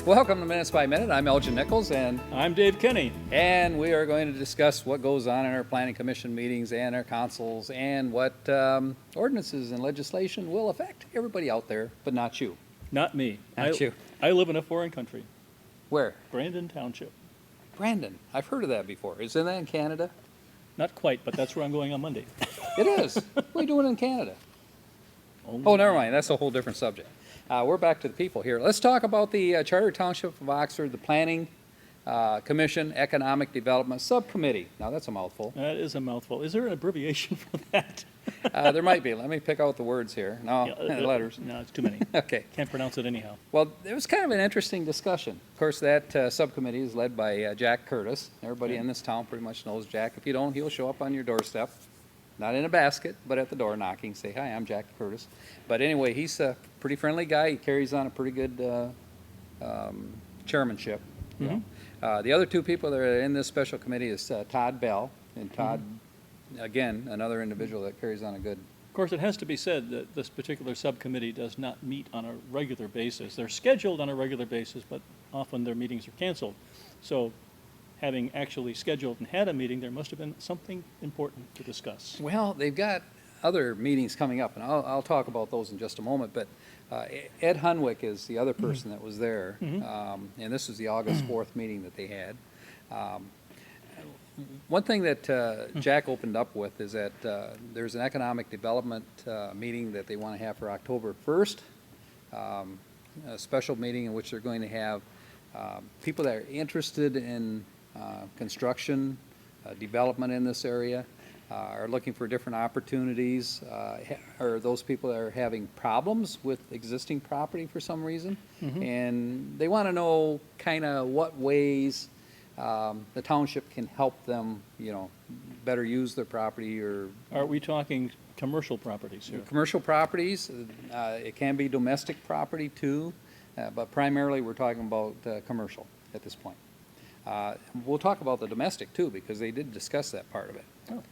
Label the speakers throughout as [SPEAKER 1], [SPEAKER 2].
[SPEAKER 1] Welcome to Minutes by Minute. I'm Elgin Nichols, and
[SPEAKER 2] I'm Dave Kenny.
[SPEAKER 1] we are going to discuss what goes on in our planning commission meetings and our councils, and what ordinances and legislation will affect everybody out there, but not you.
[SPEAKER 2] Not me.
[SPEAKER 1] Not you.
[SPEAKER 2] I live in a foreign country,
[SPEAKER 1] Where?
[SPEAKER 2] Brandon Township.
[SPEAKER 1] Brandon. I've heard of that before. Isn't that in Canada?
[SPEAKER 2] Not quite, but that's where I'm going on Monday.
[SPEAKER 1] It is. What are you doing in Canada? Oh, never mind. That's a whole different subject. We're back to the people here. Let's talk about the Charter Township of Oxford, the Planning Commission Economic Development Subcommittee. Now, that's a mouthful.
[SPEAKER 2] That is a mouthful. Is there an abbreviation for that?
[SPEAKER 1] There might be. Let me pick out the words here. No, letters.
[SPEAKER 2] No, it's too many.
[SPEAKER 1] Okay.
[SPEAKER 2] Can't pronounce it anyhow.
[SPEAKER 1] Well, it was kind of an interesting discussion. Of course, that subcommittee is led by Jack Curtis. Everybody in this town pretty much knows Jack. If you don't, he'll show up on your doorstep. Not in a basket, but at the door knocking, say, "Hi, I'm Jack Curtis." But anyway, he's a pretty friendly guy. He carries on a pretty good chairmanship. You know. The other two people that are in this special committee is Todd Bell. And Todd, again, another individual that carries on a good...
[SPEAKER 2] Of course, it has to be said that this particular subcommittee does not meet on a regular basis. They're scheduled on a regular basis, but often their meetings are canceled. So having actually scheduled and had a meeting, there must have been something important to discuss.
[SPEAKER 1] Well, they've got other meetings coming up, and I'll talk about those in just a moment, but Ed Hunwick is the other person that was there, and this was the August 4th meeting that they had. One thing that Jack opened up with is that there's an economic development meeting that they want to have for October 1st, a special meeting in which they're going to have people that are interested in construction, development in this area, are looking for different opportunities, or those people that are having problems with existing property for some reason, and they want to know kind of what ways the township can help them, you know, better use their property. Or
[SPEAKER 2] Are we talking commercial properties here?
[SPEAKER 1] commercial properties. It can be domestic property too, but primarily we're talking about commercial at this point. We'll talk about the domestic too, because they did discuss that part of it.
[SPEAKER 2] Oh.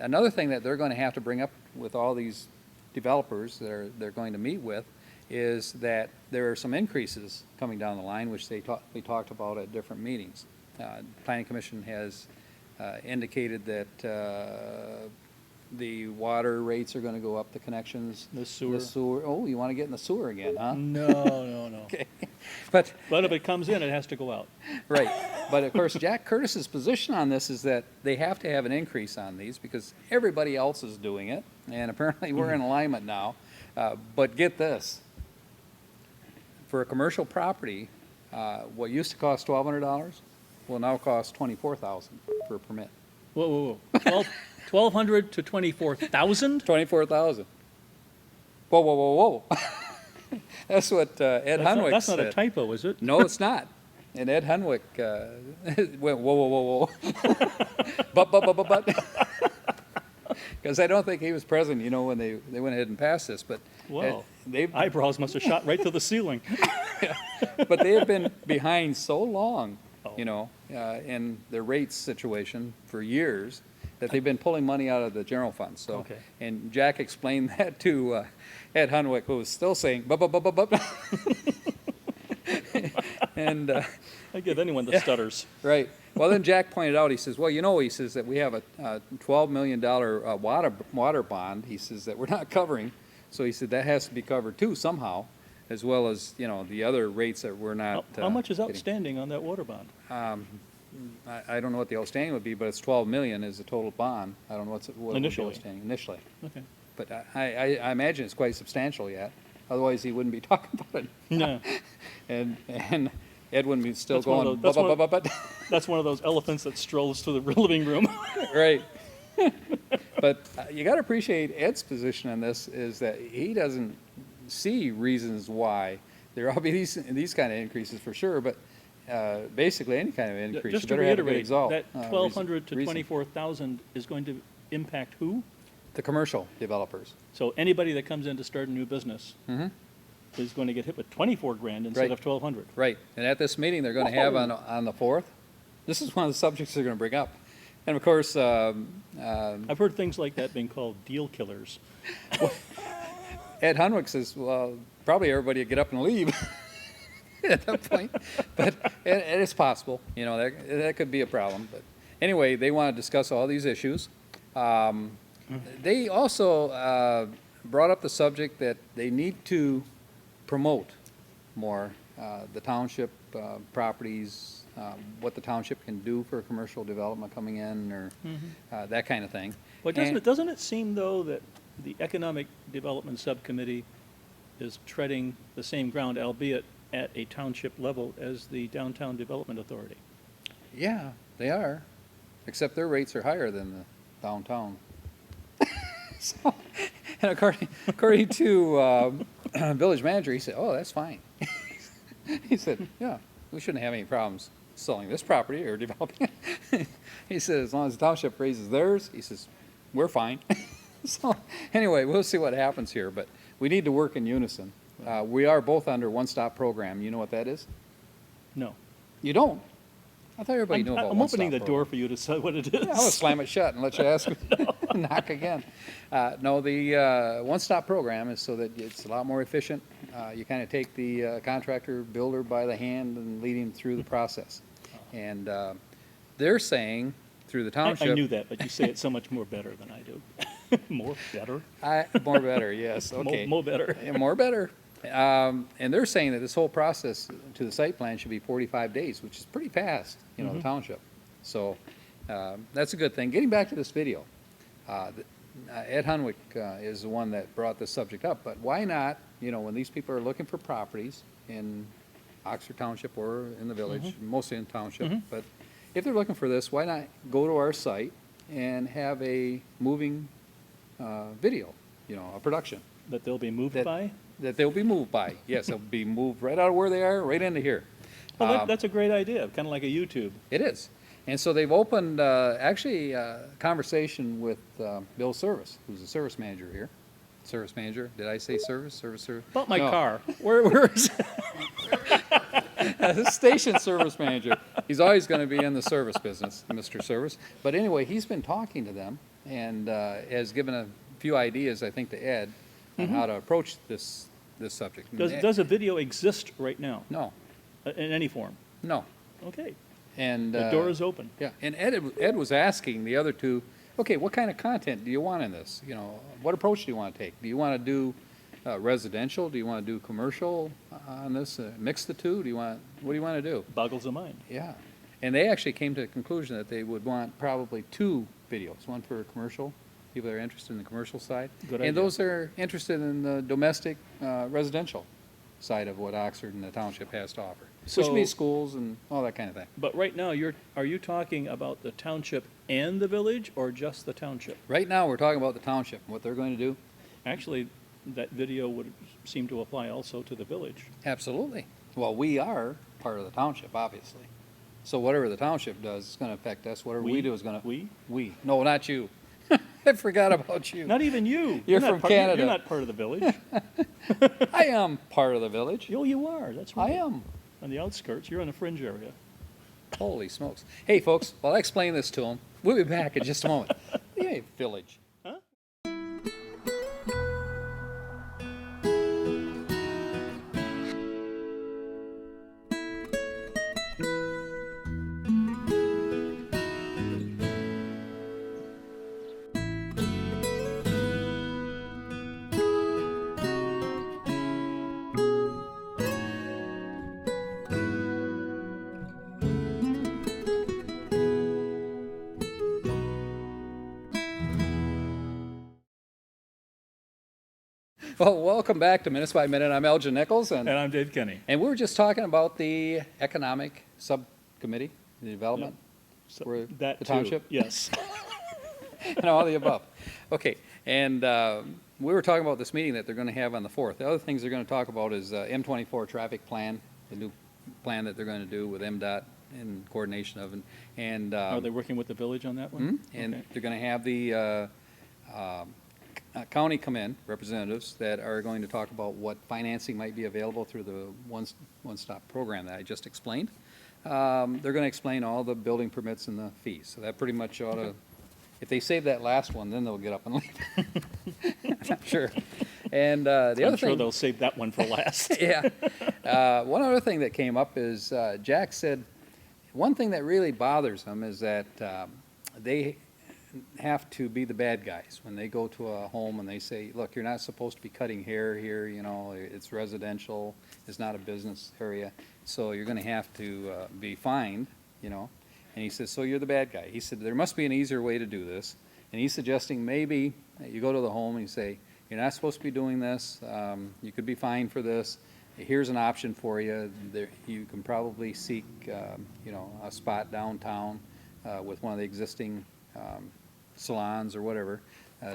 [SPEAKER 1] Another thing that they're going to have to bring up with all these developers that they're going to meet with is that there are some increases coming down the line, which we talked about at different meetings. Planning Commission has indicated that the water rates are going to go up, the connections.
[SPEAKER 2] The sewer.
[SPEAKER 1] The sewer. Oh, you want to get in the sewer again, huh?
[SPEAKER 2] No.
[SPEAKER 1] Okay. But
[SPEAKER 2] if it comes in, it has to go out.
[SPEAKER 1] right. But of course, Jack Curtis's position on this is that they have to have an increase on these because everybody else is doing it, and apparently we're in alignment now. But get this. For a commercial property, what used to cost $1,200 will now cost $24,000 for a permit.
[SPEAKER 2] Whoa. 1,200 to 24,000?
[SPEAKER 1] $24,000. Whoa. That's what Ed Hunwick
[SPEAKER 2] That's
[SPEAKER 1] said.
[SPEAKER 2] not a typo, is it?
[SPEAKER 1] No, it's not. And Ed Hunwick went, whoa. But. Because I don't think he was present, you know, when they went ahead and passed this. But
[SPEAKER 2] Wow. Eyebrows must have shot right to the ceiling.
[SPEAKER 1] but they have been behind so long,
[SPEAKER 2] Oh.
[SPEAKER 1] you know, in their rates situation for years that they've been pulling money out of the general fund. So,
[SPEAKER 2] Okay.
[SPEAKER 1] And Jack explained that to Ed Hunwick, who was still saying, but. And
[SPEAKER 2] I give anyone the stutters.
[SPEAKER 1] right. Well, then Jack pointed out, he says, well, you know, he says that we have a $12 million water bond, he says, that we're not covering. So he said that has to be covered too somehow, as well as, you know, the other rates that we're not
[SPEAKER 2] How much is
[SPEAKER 1] getting.
[SPEAKER 2] outstanding on that water bond?
[SPEAKER 1] I don't know what the outstanding would be, but it's 12 million is the total bond. I don't know what would be
[SPEAKER 2] Initially.
[SPEAKER 1] outstanding initially.
[SPEAKER 2] Okay.
[SPEAKER 1] But I imagine it's quite substantial yet. Otherwise, he wouldn't be talking about it.
[SPEAKER 2] No.
[SPEAKER 1] And Ed wouldn't be still
[SPEAKER 2] That's one
[SPEAKER 1] going,
[SPEAKER 2] of those-
[SPEAKER 1] but.
[SPEAKER 2] That's one of those elephants that strolls to the living room.
[SPEAKER 1] Right. But you got to appreciate Ed's position on this is that he doesn't see reasons why there ought to be these kind of increases for sure, but basically any kind of increase.
[SPEAKER 2] Just
[SPEAKER 1] you
[SPEAKER 2] to
[SPEAKER 1] better have a good
[SPEAKER 2] reiterate,
[SPEAKER 1] exalt,
[SPEAKER 2] that 1,200 to
[SPEAKER 1] reason.
[SPEAKER 2] 24,000 is going to impact who?
[SPEAKER 1] The commercial developers.
[SPEAKER 2] So anybody that comes in to start a new business is going to get hit with 24 grand instead
[SPEAKER 1] Right.
[SPEAKER 2] of 1,200.
[SPEAKER 1] Right. And at this meeting they're going to have on the 4th, this is one of the subjects they're going to bring up. And of course,
[SPEAKER 2] I've heard things like that being called deal killers.
[SPEAKER 1] Ed Hunwick says, well, probably everybody would get up and leave. at that point. But and it's possible, you know, that could be a problem. But anyway, they want to discuss all these issues. They also brought up the subject that they need to promote more the township properties, what the township can do for commercial development coming in, or that kind of thing.
[SPEAKER 2] But doesn't it seem, though, that the Economic Development Subcommittee is treading the same ground, albeit at a township level, as the Downtown Development Authority?
[SPEAKER 1] Yeah, they are, except their rates are higher than the downtown. So, and according to village manager, he said, "Oh, that's fine." He said, "Yeah, we shouldn't have any problems selling this property or developing it." He said, "As long as the township raises theirs," he says, "we're fine." So anyway, we'll see what happens here, but we need to work in unison. We are both under one-stop program. You know what that is?
[SPEAKER 2] No.
[SPEAKER 1] You don't? I thought everybody knew about
[SPEAKER 2] I'm
[SPEAKER 1] one-stop
[SPEAKER 2] opening the
[SPEAKER 1] program.
[SPEAKER 2] door for you to say what it is.
[SPEAKER 1] Yeah, I'll slam it shut and let you ask, knock again. No, the one-stop program is so that it's a lot more efficient. You kind of take the contractor, builder by the hand and lead him through the process. And they're saying, through the township.
[SPEAKER 2] I knew that, but you say it so much more better than I do. More better?
[SPEAKER 1] More better, yes, okay.
[SPEAKER 2] More better.
[SPEAKER 1] Yeah, more better. And they're saying that this whole process to the site plan should be 45 days, which is pretty fast, you know, the township. So that's a good thing. Getting back to this video, Ed Hunwick is the one that brought this subject up, but why not, you know, when these people are looking for properties in Oxford Township or in the village, mostly in township, but if they're looking for this, why not go to our site and have a moving video, you know, a production.
[SPEAKER 2] That they'll be moved
[SPEAKER 1] That-
[SPEAKER 2] by?
[SPEAKER 1] That they'll be moved by. Yes, they'll be moved right out of where they are, right into here.
[SPEAKER 2] Well, that's a great idea, kind of like a YouTube.
[SPEAKER 1] It is. And so they've opened, actually, a conversation with Bill Service, who's the service manager here. Service manager, did I say service? Service?
[SPEAKER 2] About my
[SPEAKER 1] No.
[SPEAKER 2] car. Where is
[SPEAKER 1] The station service manager. He's always going to be in the service business, Mr. Service. But anyway, he's been talking to them and has given a few ideas, I think, to Ed on how to approach this subject.
[SPEAKER 2] Does a video exist right now,
[SPEAKER 1] No,
[SPEAKER 2] in any form?
[SPEAKER 1] no.
[SPEAKER 2] Okay,
[SPEAKER 1] And
[SPEAKER 2] the door is open.
[SPEAKER 1] yeah, and Ed was asking the other two, okay, what kind of content do you want in this? You know, what approach do you want to take? Do you want to do residential? Do you want to do commercial on this? Mix the two? What do you want to do?
[SPEAKER 2] Boggles the mind.
[SPEAKER 1] Yeah. And they actually came to the conclusion that they would want probably two videos, one for commercial, people that are interested in the commercial side.
[SPEAKER 2] Good
[SPEAKER 1] And
[SPEAKER 2] idea.
[SPEAKER 1] those that are interested in the domestic residential side of what Oxford and the township has to offer. Which
[SPEAKER 2] So-
[SPEAKER 1] means schools and all that kind of thing.
[SPEAKER 2] But right now, are you talking about the township and the village, or just the township?
[SPEAKER 1] Right now, we're talking about the township and what they're going to do.
[SPEAKER 2] Actually, that video would seem to apply also to the village.
[SPEAKER 1] Absolutely. Well, we are part of the township, obviously. So whatever the township does is going to affect us. Whatever we do is going to.
[SPEAKER 2] We?
[SPEAKER 1] We. No, not you. I forgot about you.
[SPEAKER 2] Not even you.
[SPEAKER 1] You're
[SPEAKER 2] not
[SPEAKER 1] from
[SPEAKER 2] part-
[SPEAKER 1] Canada.
[SPEAKER 2] You're not part of the village.
[SPEAKER 1] I am part of the village.
[SPEAKER 2] Oh, you are, that's
[SPEAKER 1] I
[SPEAKER 2] right.
[SPEAKER 1] am.
[SPEAKER 2] On the outskirts, you're in the fringe area.
[SPEAKER 1] Holy smokes. Hey, folks, while I explain this to them, we'll be back in just a moment. Yay, village. Well, welcome back to Minutes by Minute. I'm Elgin Nichols,
[SPEAKER 2] And I'm Dave Kenny.
[SPEAKER 1] and we were just talking about the Economic Subcommittee, the development,
[SPEAKER 2] So
[SPEAKER 1] Where-
[SPEAKER 2] that
[SPEAKER 1] the
[SPEAKER 2] too,
[SPEAKER 1] township?
[SPEAKER 2] Yes.
[SPEAKER 1] and all the above. Okay, and we were talking about this meeting that they're going to have on the 4th. The other things they're going to talk about is M24 traffic plan, the new plan that they're going to do with MDOT in coordination of, and
[SPEAKER 2] Are they working with the village on that one?
[SPEAKER 1] and
[SPEAKER 2] Okay.
[SPEAKER 1] they're going to have the county come in, representatives that are going to talk about what financing might be available through the one-stop program that I just explained. They're going to explain all the building permits and the fees. So that pretty much ought to, if they save that last one, then they'll get up and leave. I'm not sure. And the other
[SPEAKER 2] I'm sure
[SPEAKER 1] thing,
[SPEAKER 2] they'll save that one for last.
[SPEAKER 1] yeah. One other thing that came up is Jack said one thing that really bothers him is that they have to be the bad guys when they go to a home and they say, look, you're not supposed to be cutting hair here, you know, it's residential, it's not a business area, so you're going to have to be fined, you know. And he says, so you're the bad guy. He said, there must be an easier way to do this. And he's suggesting maybe you go to the home and you say, you're not supposed to be doing this, you could be fined for this. Here's an option for you. There, you can probably seek, you know, a spot downtown with one of the existing salons or whatever,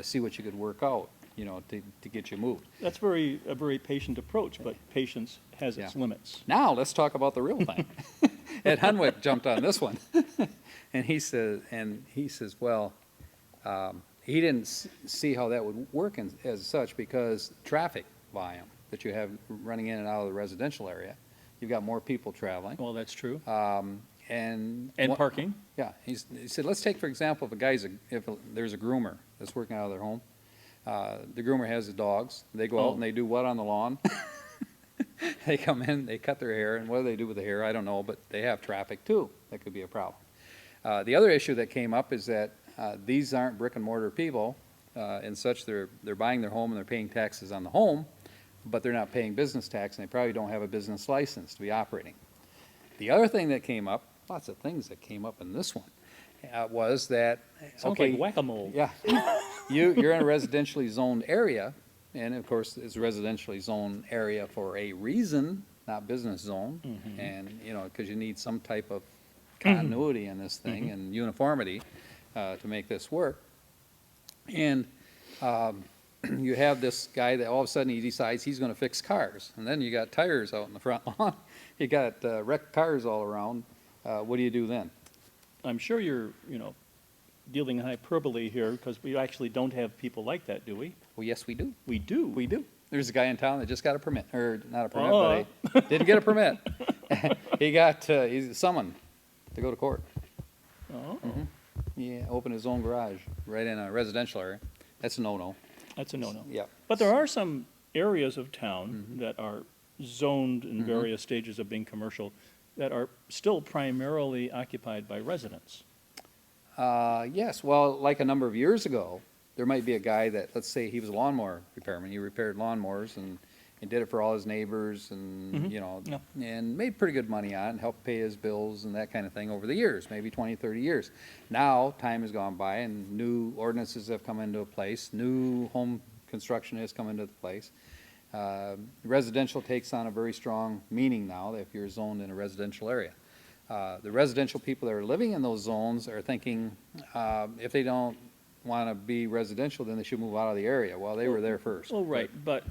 [SPEAKER 1] see what you could work out, you know, to get you moved.
[SPEAKER 2] That's a very patient approach, but patience has its
[SPEAKER 1] Yeah.
[SPEAKER 2] limits.
[SPEAKER 1] Now, let's talk about the real thing. Ed Hunwick jumped on this one. And he says, well, he didn't see how that would work as such because traffic volume that you have running in and out of the residential area, you've got more people traveling.
[SPEAKER 2] Well, that's true.
[SPEAKER 1] And
[SPEAKER 2] Parking.
[SPEAKER 1] Yeah, he said, let's take, for example, if there's a groomer that's working out of their home. The groomer has the dogs. They go out and they do what on the lawn? They come in, they cut their hair, and what do they do with the hair? I don't know, but they have traffic too. That could be a problem. The other issue that came up is that these aren't brick and mortar people and such. They're buying their home and they're paying taxes on the home, but they're not paying business tax, and they probably don't have a business license to be operating. The other thing that came up, lots of things that came up in this one, was that,
[SPEAKER 2] Sounds like whack-a-mole.
[SPEAKER 1] yeah, you're in a residentially zoned area, and of course, it's a residentially zoned area for a reason, not business zone, and, you know, because you need some type of continuity in this thing and uniformity to make this work. And you have this guy that all of a sudden he decides he's going to fix cars, and then you got tires out in the front lawn, you got wrecked cars all around. What do you do then?
[SPEAKER 2] I'm sure you're, you know, dealing in hyperbole here because we actually don't have people like that, do we?
[SPEAKER 1] Well, yes, we do.
[SPEAKER 2] We do.
[SPEAKER 1] We do. There's a guy in town that just got a permit, or not a permit, but he didn't get a permit. He's summoned to go to court.
[SPEAKER 2] Oh,
[SPEAKER 1] Yeah, opened his own garage right in a residential area. That's a no-no.
[SPEAKER 2] that's a no-no.
[SPEAKER 1] Yeah.
[SPEAKER 2] But there are some areas of town that are zoned in various stages of being commercial that are still primarily occupied by residents.
[SPEAKER 1] Yes, well, like a number of years ago, there might be a guy that, let's say he was a lawnmower repairman, he repaired lawnmowers and did it for all his neighbors and, you know,
[SPEAKER 2] Yeah.
[SPEAKER 1] and made pretty good money on it, and helped pay his bills and that kind of thing over the years, maybe 20, 30 years. Now, time has gone by and new ordinances have come into place, new home construction has come into place. Residential takes on a very strong meaning now if you're zoned in a residential area. The residential people that are living in those zones are thinking, if they don't want to be residential, then they should move out of the area. Well, they were there first.
[SPEAKER 2] Oh, right, but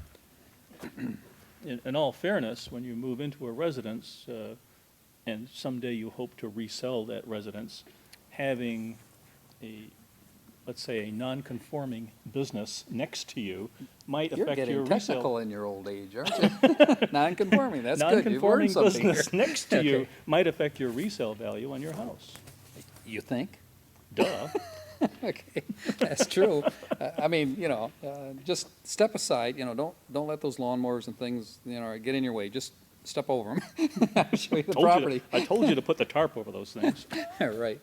[SPEAKER 2] in all fairness, when you move into a residence, and someday you hope to resell that residence, having let's say, a non-conforming business next to you might
[SPEAKER 1] You're
[SPEAKER 2] affect
[SPEAKER 1] getting
[SPEAKER 2] your
[SPEAKER 1] technical
[SPEAKER 2] resale.
[SPEAKER 1] in your old age, aren't you? Non-conforming, that's good. You've learned
[SPEAKER 2] Non-conforming
[SPEAKER 1] something
[SPEAKER 2] business
[SPEAKER 1] here.
[SPEAKER 2] next to you
[SPEAKER 1] Okay.
[SPEAKER 2] might affect your resale value on your house.
[SPEAKER 1] You think?
[SPEAKER 2] Duh.
[SPEAKER 1] Okay, that's true. I mean, you know, just step aside, you know, don't let those lawnmowers and things, you know, get in your way. Just step over them. Show you the property.
[SPEAKER 2] I told you to put the tarp over those things.
[SPEAKER 1] Right.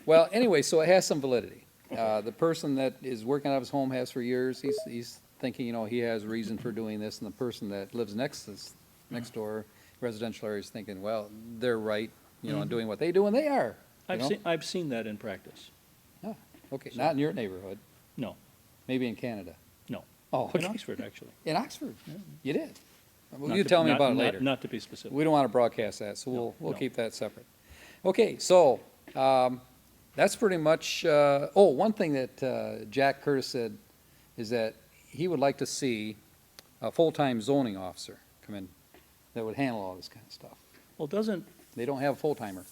[SPEAKER 1] Well, anyway, so it has some validity. The person that is working out of his home has for years, he's thinking, you know, he has reason for doing this, and the person that lives next door, residential area, is thinking, well, they're right, you know, in doing what they do, and they are. you know?
[SPEAKER 2] I've seen that in practice.
[SPEAKER 1] Oh, okay, not in your neighborhood,
[SPEAKER 2] No,
[SPEAKER 1] maybe in Canada.
[SPEAKER 2] no.
[SPEAKER 1] Oh,
[SPEAKER 2] In
[SPEAKER 1] okay.
[SPEAKER 2] Oxford, actually.
[SPEAKER 1] In Oxford? You did? Well,
[SPEAKER 2] Not
[SPEAKER 1] you
[SPEAKER 2] to-
[SPEAKER 1] tell me
[SPEAKER 2] not-
[SPEAKER 1] about it
[SPEAKER 2] not-
[SPEAKER 1] later.
[SPEAKER 2] Not to be specific.
[SPEAKER 1] We don't want to broadcast that, so
[SPEAKER 2] No,
[SPEAKER 1] we'll
[SPEAKER 2] no.
[SPEAKER 1] keep that separate. Okay, so, that's pretty much, one thing that Jack Curtis said is that he would like to see a full-time zoning officer come in that would handle all this kind of stuff.
[SPEAKER 2] Well, doesn't
[SPEAKER 1] They don't have a full-timer.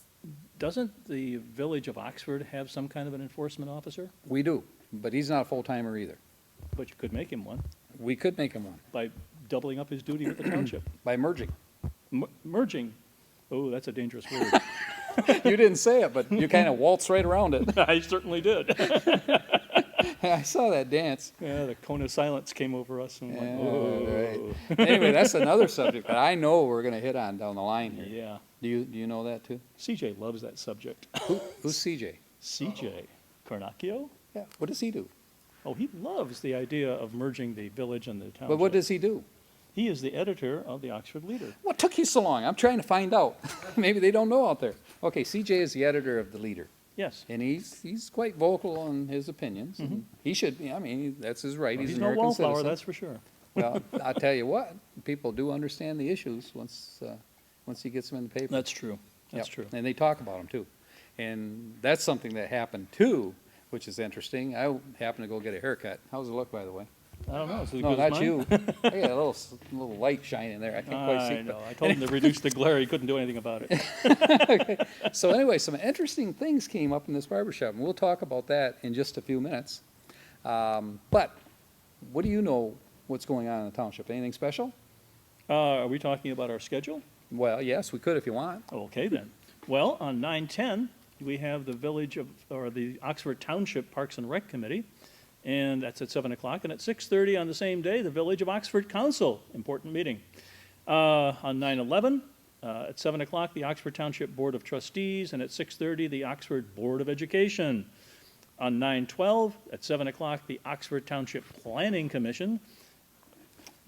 [SPEAKER 2] the village of Oxford have some kind of an enforcement officer?
[SPEAKER 1] We do, but he's not a full-timer either.
[SPEAKER 2] But you could make him one
[SPEAKER 1] We could make him one
[SPEAKER 2] by doubling up his duty with the township.
[SPEAKER 1] by merging.
[SPEAKER 2] Merging, oh, that's a dangerous word.
[SPEAKER 1] You didn't say it, but you kind of waltz right around it.
[SPEAKER 2] I certainly did.
[SPEAKER 1] I saw that dance.
[SPEAKER 2] Yeah, the cone of silence came over us and went,
[SPEAKER 1] Yeah,
[SPEAKER 2] whoa.
[SPEAKER 1] right. Anyway, that's another subject that I know we're gonna hit on down the line here.
[SPEAKER 2] Yeah.
[SPEAKER 1] Do you know that too?
[SPEAKER 2] CJ loves that subject.
[SPEAKER 1] Who's CJ?
[SPEAKER 2] CJ Carnacchio?
[SPEAKER 1] Yeah, what does he do?
[SPEAKER 2] Oh, he loves the idea of merging the village and the township.
[SPEAKER 1] But what does he do?
[SPEAKER 2] He is the editor of the Oxford Leader.
[SPEAKER 1] What took you so long? I'm trying to find out. Maybe they don't know out there. Okay, CJ is the editor of the Leader,
[SPEAKER 2] Yes.
[SPEAKER 1] and he's quite vocal on his opinions. And he should be. I mean, that's his right.
[SPEAKER 2] Well,
[SPEAKER 1] He's
[SPEAKER 2] he's
[SPEAKER 1] an
[SPEAKER 2] no
[SPEAKER 1] American
[SPEAKER 2] wallflower,
[SPEAKER 1] citizen.
[SPEAKER 2] that's for sure.
[SPEAKER 1] Well, I'll tell you what, people do understand the issues once he gets them in the paper.
[SPEAKER 2] That's true. That's
[SPEAKER 1] Yep.
[SPEAKER 2] true.
[SPEAKER 1] And they talk about them too. And that's something that happened too, which is interesting. I happened to go get a haircut. How's it look, by the way?
[SPEAKER 2] I don't know. Is it as
[SPEAKER 1] No,
[SPEAKER 2] good as
[SPEAKER 1] not
[SPEAKER 2] mine?
[SPEAKER 1] you. I got a little light shining there. I can't quite see.
[SPEAKER 2] I know. I told him to reduce the glare. He couldn't do anything about it.
[SPEAKER 1] So anyway, some interesting things came up in this barber shop, and we'll talk about that in just a few minutes. But what do you know what's going on in the township? Anything special?
[SPEAKER 2] Are we talking about our schedule?
[SPEAKER 1] Well, yes, we could if you want.
[SPEAKER 2] Okay, then. Well, on 9/10, we have the the Oxford Township Parks and Rec Committee, and that's at 7 o'clock. And at 6:30 on the same day, the Village of Oxford Council, important meeting. On 9/11, at 7 o'clock, the Oxford Township Board of Trustees, and at 6:30, the Oxford Board of Education. On 9/12, at 7 o'clock, the Oxford Township Planning Commission,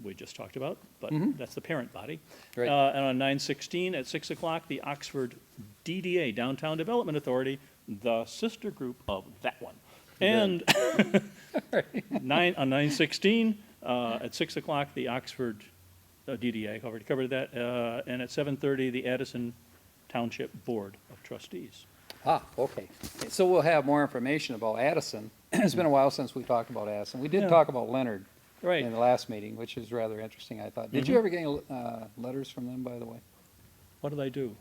[SPEAKER 2] we just talked about, but that's the parent body.
[SPEAKER 1] Right.
[SPEAKER 2] And on 9/16, at 6 o'clock, the Oxford DDA, Downtown Development Authority, the sister group of that one. And on 9/16, at 6 o'clock, the Oxford DDA, already covered that, and at 7:30, the Addison Township Board of Trustees.
[SPEAKER 1] Okay. So we'll have more information about Addison. It's been a while since we talked about Addison. We did
[SPEAKER 2] Yeah.
[SPEAKER 1] talk about Leonard
[SPEAKER 2] Right.
[SPEAKER 1] in the last meeting, which is rather interesting, I thought. Did you ever get any letters from them, by the way?
[SPEAKER 2] What did I do?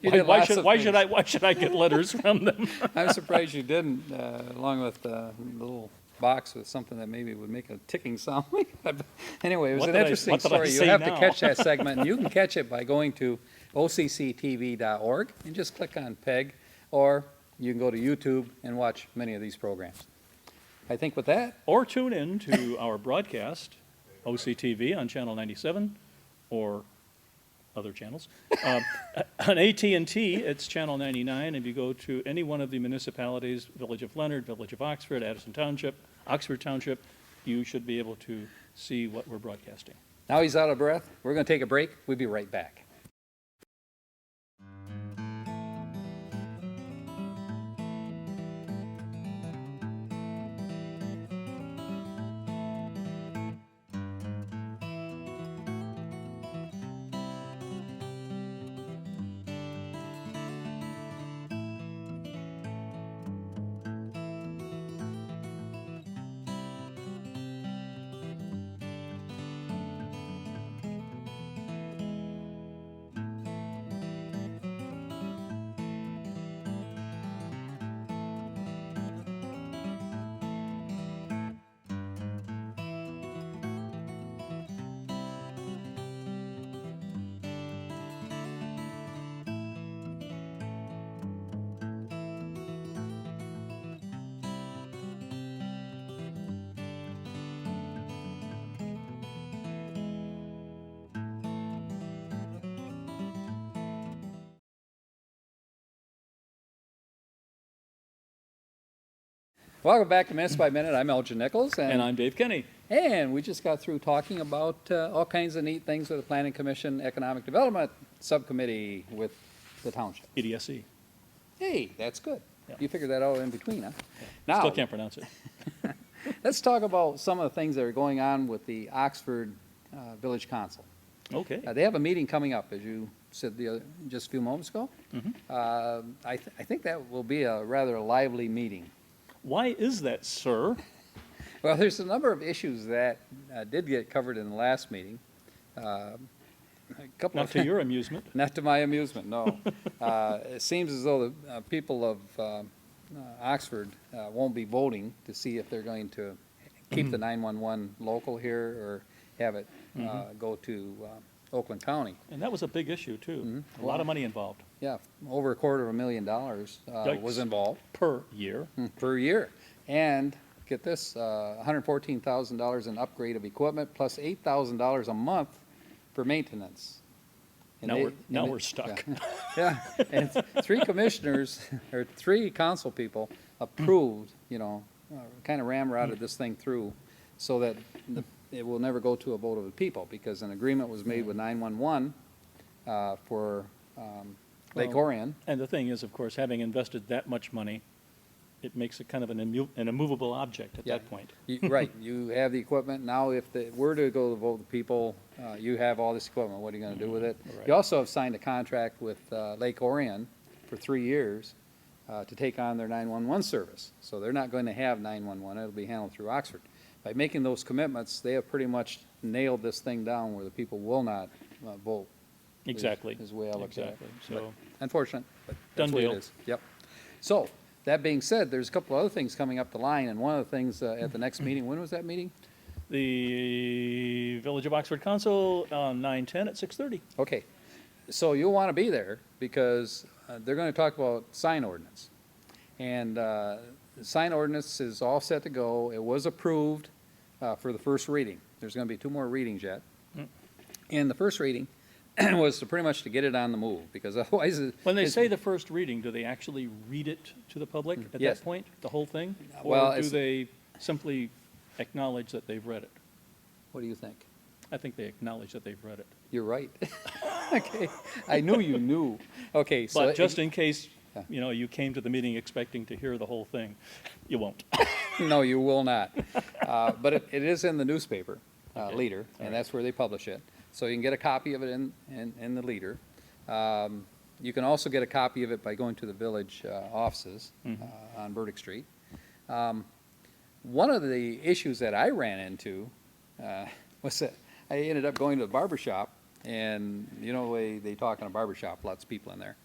[SPEAKER 1] You
[SPEAKER 2] Why,
[SPEAKER 1] did
[SPEAKER 2] why
[SPEAKER 1] lots
[SPEAKER 2] should,
[SPEAKER 1] of
[SPEAKER 2] why
[SPEAKER 1] things.
[SPEAKER 2] should I, why should I get letters from them?
[SPEAKER 1] I'm surprised you didn't, along with the little box with something that maybe would make a ticking sound. Anyway, it was
[SPEAKER 2] What
[SPEAKER 1] an
[SPEAKER 2] did I-
[SPEAKER 1] interesting
[SPEAKER 2] what did I
[SPEAKER 1] story. You
[SPEAKER 2] say
[SPEAKER 1] have to
[SPEAKER 2] now?
[SPEAKER 1] catch that segment, and you can catch it by going to occtv.org and just click on PEG, or you can go to YouTube and watch many of these programs. I think with that,
[SPEAKER 2] Or tune in to our broadcast, OCTV on Channel 97, or other channels. On AT&T, it's Channel 99. If you go to any one of the municipalities, Village of Leonard, Village of Oxford, Addison Township, Oxford Township, you should be able to see what we're broadcasting.
[SPEAKER 1] now he's out of breath. We're going to take a break. We'll be right back. Welcome back to Minutes by Minute. I'm Elgin Nichols.
[SPEAKER 2] And I'm Dave Kenny.
[SPEAKER 1] And we just got through talking about all kinds of neat things with the Planning Commission, Economic Development Subcommittee with the township.
[SPEAKER 2] EDSC.
[SPEAKER 1] Hey, that's good.
[SPEAKER 2] Yeah.
[SPEAKER 1] You figured that out in between, huh?
[SPEAKER 2] Still
[SPEAKER 1] Now,
[SPEAKER 2] can't pronounce it.
[SPEAKER 1] let's talk about some of the things that are going on with the Oxford Village Council.
[SPEAKER 2] Okay.
[SPEAKER 1] They have a meeting coming up, as you said just a few moments ago. I think that will be a rather lively meeting.
[SPEAKER 2] Why is that, sir?
[SPEAKER 1] Well, there's a number of issues that did get covered in the last meeting. A couple
[SPEAKER 2] Not
[SPEAKER 1] of
[SPEAKER 2] to your amusement.
[SPEAKER 1] Not to my amusement, no. It seems as though the people of Oxford won't be voting to see if they're going to keep the 911 local here or have it go to Oakland County.
[SPEAKER 2] And that was a big issue, too. A lot of money involved
[SPEAKER 1] Yeah, over $250,000 was
[SPEAKER 2] Yikes.
[SPEAKER 1] involved
[SPEAKER 2] per year.
[SPEAKER 1] per year. And, get this, $114,000 in upgrade of equipment, plus $8,000 a month for maintenance. And
[SPEAKER 2] Now
[SPEAKER 1] they-
[SPEAKER 2] we're, now
[SPEAKER 1] and
[SPEAKER 2] we're
[SPEAKER 1] they-
[SPEAKER 2] stuck.
[SPEAKER 1] Yeah, and three commissioners, or three council people approved, kind of ramrodded this thing through so that it will never go to a vote of the people, because an agreement was made with 911 for Lake
[SPEAKER 2] Well,
[SPEAKER 1] Orion.
[SPEAKER 2] And the thing is, of course, having invested that much money, it makes it kind of an immovable object at
[SPEAKER 1] Yeah.
[SPEAKER 2] that point.
[SPEAKER 1] Right, you have the equipment, now if it were to go to vote of the people, you have all this equipment, what are you gonna do with it?
[SPEAKER 2] Right.
[SPEAKER 1] You also have signed a contract with Lake Orion for 3 years to take on their 911 service. So they're not going to have 911, it'll be handled through Oxford. By making those commitments, they have pretty much nailed this thing down where the people will not vote.
[SPEAKER 2] Exactly.
[SPEAKER 1] Is the way I look at it.
[SPEAKER 2] Exactly. So,
[SPEAKER 1] Unfortunate, but
[SPEAKER 2] Done
[SPEAKER 1] that's the way
[SPEAKER 2] deal.
[SPEAKER 1] it is. Yep. So, that being said, there's a couple other things coming up the line, and one of the things at the next meeting, when was that meeting?
[SPEAKER 2] the Village of Oxford Council on 9/10 at 6:30.
[SPEAKER 1] Okay, so you'll want to be there because they're going to talk about sign ordinance. And the sign ordinance is all set to go. It was approved for the first reading. There's going to be 2 more readings yet. And the first reading was to pretty much to get it on the move, because otherwise.
[SPEAKER 2] When they
[SPEAKER 1] it's-
[SPEAKER 2] say the first reading, do they actually read it to the public at
[SPEAKER 1] Yes.
[SPEAKER 2] that point, the whole thing?
[SPEAKER 1] Well,
[SPEAKER 2] Or do
[SPEAKER 1] it's-
[SPEAKER 2] they simply acknowledge that they've read it?
[SPEAKER 1] What do you think?
[SPEAKER 2] I think they acknowledge that they've read it.
[SPEAKER 1] You're right. Okay, I knew you knew. Okay, so.
[SPEAKER 2] But just in case,
[SPEAKER 1] Yeah.
[SPEAKER 2] you came to the meeting expecting to hear the whole thing, you won't.
[SPEAKER 1] No, you will not. But it is in the newspaper,
[SPEAKER 2] Okay.
[SPEAKER 1] Leader,
[SPEAKER 2] All
[SPEAKER 1] and
[SPEAKER 2] right.
[SPEAKER 1] that's where they publish it. So you can get a copy of it in the Leader. You can also get a copy of it by going to the village offices on Burdick Street. One of the issues that I ran into was that I ended up going to the barber shop, and the way they talk in a barber shop, lots of people in there.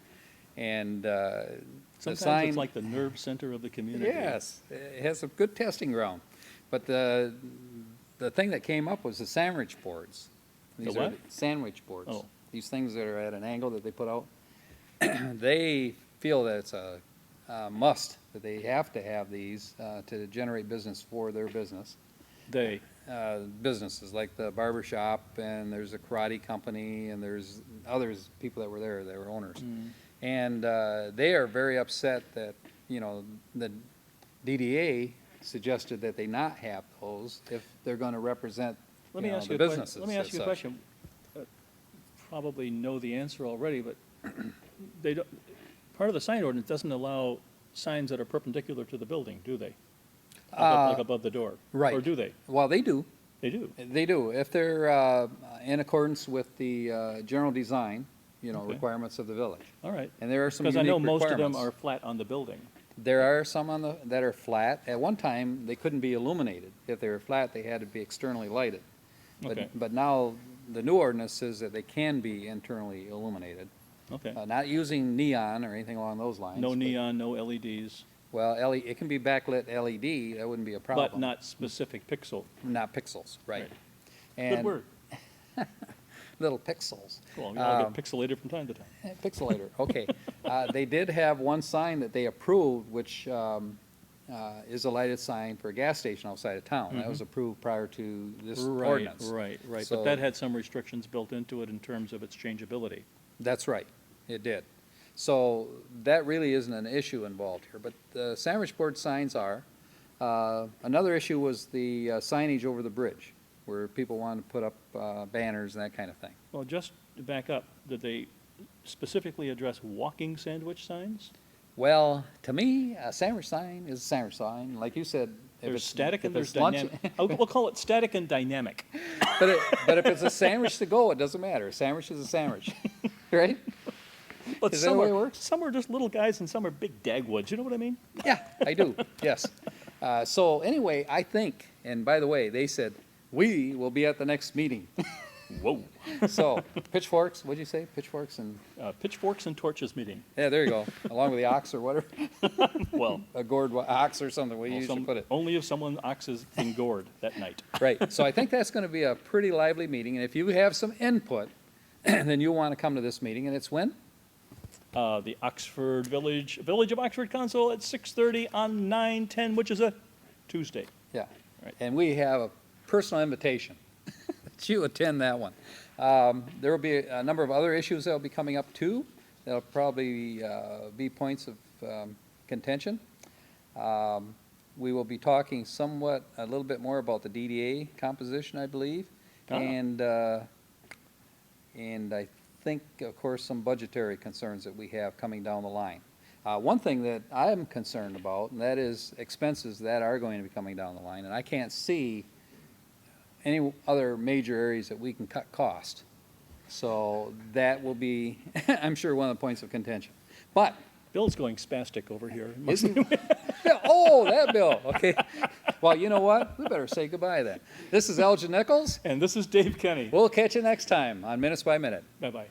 [SPEAKER 1] And the
[SPEAKER 2] Sometimes
[SPEAKER 1] sign.
[SPEAKER 2] it's like the nerve center of the community.
[SPEAKER 1] Yes, it has a good testing ground. But the thing that came up was the sandwich boards.
[SPEAKER 2] The
[SPEAKER 1] These are
[SPEAKER 2] what?
[SPEAKER 1] Sandwich boards.
[SPEAKER 2] Oh.
[SPEAKER 1] These things that are at an angle that they put out. They feel that it's a must, that they have to have these to generate business for their business.
[SPEAKER 2] They,
[SPEAKER 1] Businesses like the barber shop, and there's a karate company, and there's others, people that were there, they were owners. And they are very upset that, the DDA suggested that they not have those if they're going to represent,
[SPEAKER 2] let me ask
[SPEAKER 1] the
[SPEAKER 2] you a question.
[SPEAKER 1] businesses.
[SPEAKER 2] Let me ask
[SPEAKER 1] as
[SPEAKER 2] you a
[SPEAKER 1] such.
[SPEAKER 2] question. Probably know the answer already, but they don't, part of the sign ordinance doesn't allow signs that are perpendicular to the building, do they? Like above the door?
[SPEAKER 1] right.
[SPEAKER 2] Or do they?
[SPEAKER 1] Well, they do.
[SPEAKER 2] They do.
[SPEAKER 1] They do. If they're in accordance with the general design,
[SPEAKER 2] Okay.
[SPEAKER 1] requirements of the village.
[SPEAKER 2] All right.
[SPEAKER 1] And there are some
[SPEAKER 2] Because
[SPEAKER 1] unique
[SPEAKER 2] I know most of them
[SPEAKER 1] requirements.
[SPEAKER 2] are flat on the building.
[SPEAKER 1] There are some that are flat. At one time, they couldn't be illuminated. If they were flat, they had to be externally lighted.
[SPEAKER 2] Okay.
[SPEAKER 1] But now, the new ordinance says that they can be internally illuminated.
[SPEAKER 2] Okay.
[SPEAKER 1] Not using neon or anything along those lines.
[SPEAKER 2] No
[SPEAKER 1] but-
[SPEAKER 2] neon, no LEDs,
[SPEAKER 1] Well, it can be backlit LED, that wouldn't be a problem.
[SPEAKER 2] but not specific pixel.
[SPEAKER 1] Not pixels, right.
[SPEAKER 2] Right.
[SPEAKER 1] And
[SPEAKER 2] Good word.
[SPEAKER 1] Little pixels.
[SPEAKER 2] Well, I'll get pixelated from time to time.
[SPEAKER 1] Pixelator, okay. They did have one sign that they approved, which is a lighted sign for a gas station outside of town. That was approved prior to this ordinance.
[SPEAKER 2] Right.
[SPEAKER 1] So-
[SPEAKER 2] But that had some restrictions built into it in terms of its changeability.
[SPEAKER 1] That's right, it did. So that really isn't an issue involved here, but the sandwich board signs are. Another issue was the signage over the bridge, where people wanted to put up banners and that kind of thing.
[SPEAKER 2] Well, just to back up, did they specifically address walking sandwich signs?
[SPEAKER 1] Well, to me, a sandwich sign is a sandwich sign, like you said. if
[SPEAKER 2] There's
[SPEAKER 1] it's-
[SPEAKER 2] static and
[SPEAKER 1] if
[SPEAKER 2] there's
[SPEAKER 1] it's lunch-
[SPEAKER 2] dynamic. We'll call it static and dynamic.
[SPEAKER 1] But if it's a sandwich to go, it doesn't matter. A sandwich is a sandwich, right?
[SPEAKER 2] But
[SPEAKER 1] Is that the
[SPEAKER 2] some
[SPEAKER 1] way it
[SPEAKER 2] are,
[SPEAKER 1] works?
[SPEAKER 2] some are just little guys and some are big dagwoods, you know what I mean?
[SPEAKER 1] Yeah, I do, yes. So anyway, I think, and by the way, they said, we will be at the next meeting.
[SPEAKER 2] Whoa.
[SPEAKER 1] So pitchforks, what'd you say? Pitchforks and,
[SPEAKER 2] Pitchforks and torches meeting.
[SPEAKER 1] yeah, there you go, along with the ox or whatever,
[SPEAKER 2] Well,
[SPEAKER 1] a gourd ox or something, we usually
[SPEAKER 2] some-
[SPEAKER 1] put it.
[SPEAKER 2] only if someone oxes in gourd that night.
[SPEAKER 1] Right, so I think that's gonna be a pretty lively meeting, and if you have some input, then you'll wanna come to this meeting, and it's when?
[SPEAKER 2] The Village of Oxford Council at 6:30 on 9/10, which is a Tuesday.
[SPEAKER 1] Yeah.
[SPEAKER 2] Right.
[SPEAKER 1] And we have a personal invitation that you attend that one. There will be a number of other issues that will be coming up too. That'll probably be points of contention. We will be talking somewhat, a little bit more about the DDA composition, I believe.
[SPEAKER 2] Ah.
[SPEAKER 1] And I think, of course, some budgetary concerns that we have coming down the line. One thing that I am concerned about, and that is expenses that are going to be coming down the line, and I can't see any other major areas that we can cut cost. So that will be, I'm sure, one of the points of contention. But,
[SPEAKER 2] Bill's going spastic over here.
[SPEAKER 1] isn't, oh, that bill, okay. Well, you know what? We better say goodbye then. This is Elgin Nichols.
[SPEAKER 2] And this is Dave Kenny.
[SPEAKER 1] We'll catch you next time on Minutes by Minute.
[SPEAKER 2] Bye-bye.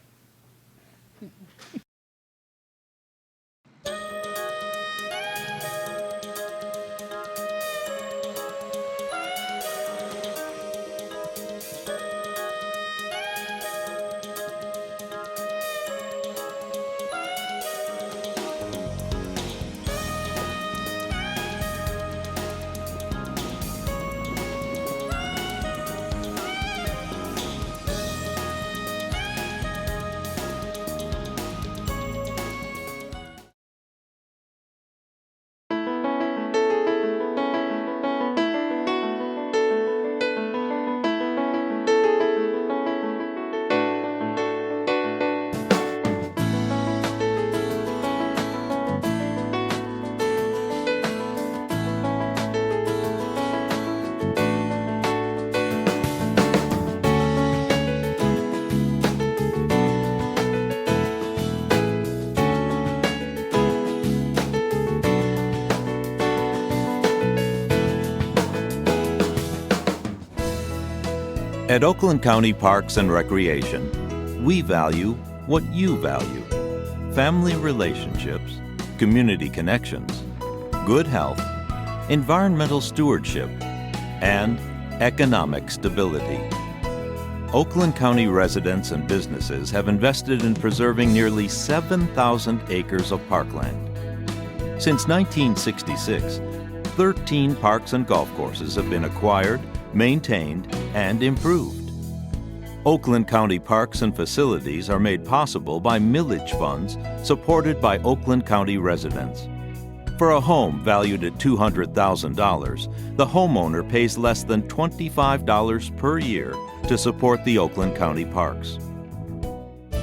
[SPEAKER 3] At Oakland County Parks and Recreation, we value what you value: family relationships, community connections, good health, environmental stewardship, and economic stability. Oakland County residents and businesses have invested in preserving nearly 7,000 acres of parkland. Since 1966, 13 parks and golf courses have been acquired, maintained, and improved. Oakland County parks and facilities are made possible by millage funds supported by Oakland County residents. For a home valued at $200,000, the homeowner pays less than $25 per year to support the Oakland County parks.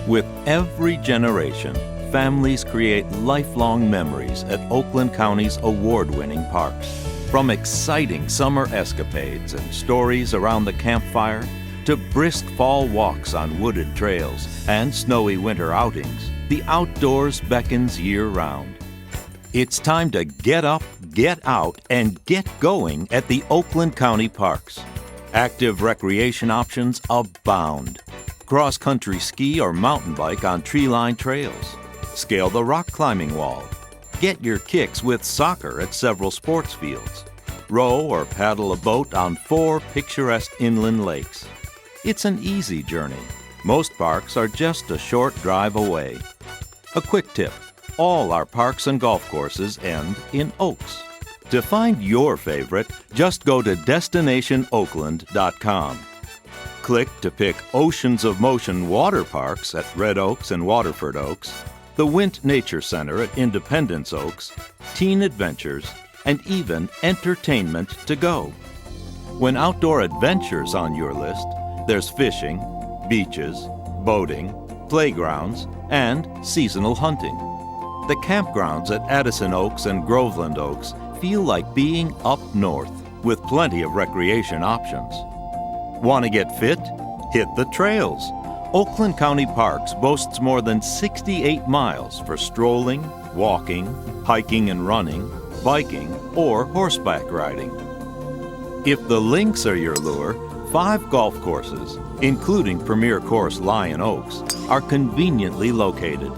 [SPEAKER 3] With every generation, families create lifelong memories at Oakland County's award-winning parks. From exciting summer escapades and stories around the campfire to brisk fall walks on wooded trails and snowy winter outings, the outdoors beckons year-round. It's time to get up, get out, and get going at the Oakland County parks. Active recreation options abound. Cross-country ski or mountain bike on tree-lined trails. Scale the rock climbing wall. Get your kicks with soccer at several sports fields. Row or paddle a boat on 4 picturesque inland lakes. It's an easy journey. Most parks are just a short drive away. A quick tip: all our parks and golf courses end in Oaks. To find your favorite, just go to DestinationOakland.com. Click to pick Oceans of Motion water parks at Red Oaks and Waterford Oaks, the Wint Nature Center at Independence Oaks, Teen Adventures, and even entertainment to go. When outdoor adventures on your list, there's fishing, beaches, boating, playgrounds, and seasonal hunting. The campgrounds at Addison Oaks and Groveland Oaks feel like being up north with plenty of recreation options. Want to get fit? Hit the trails. Oakland County Parks boasts more than 68 miles for strolling, walking, hiking and running, biking, or horseback riding. If the links are your lure, 5 golf courses, including Premier Course Lion Oaks, are conveniently located.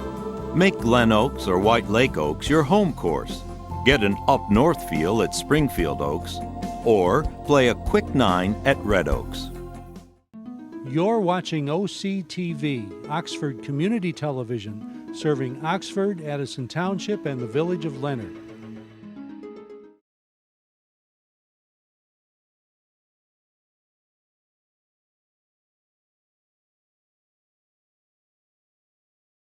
[SPEAKER 3] Make Glen Oaks or White Lake Oaks your home course. Get an up-north feel at Springfield Oaks, or play a quick 9 at Red Oaks.
[SPEAKER 4] You're watching OCTV, Oxford Community Television, serving Oxford, Addison Township, and the Village of Leonard.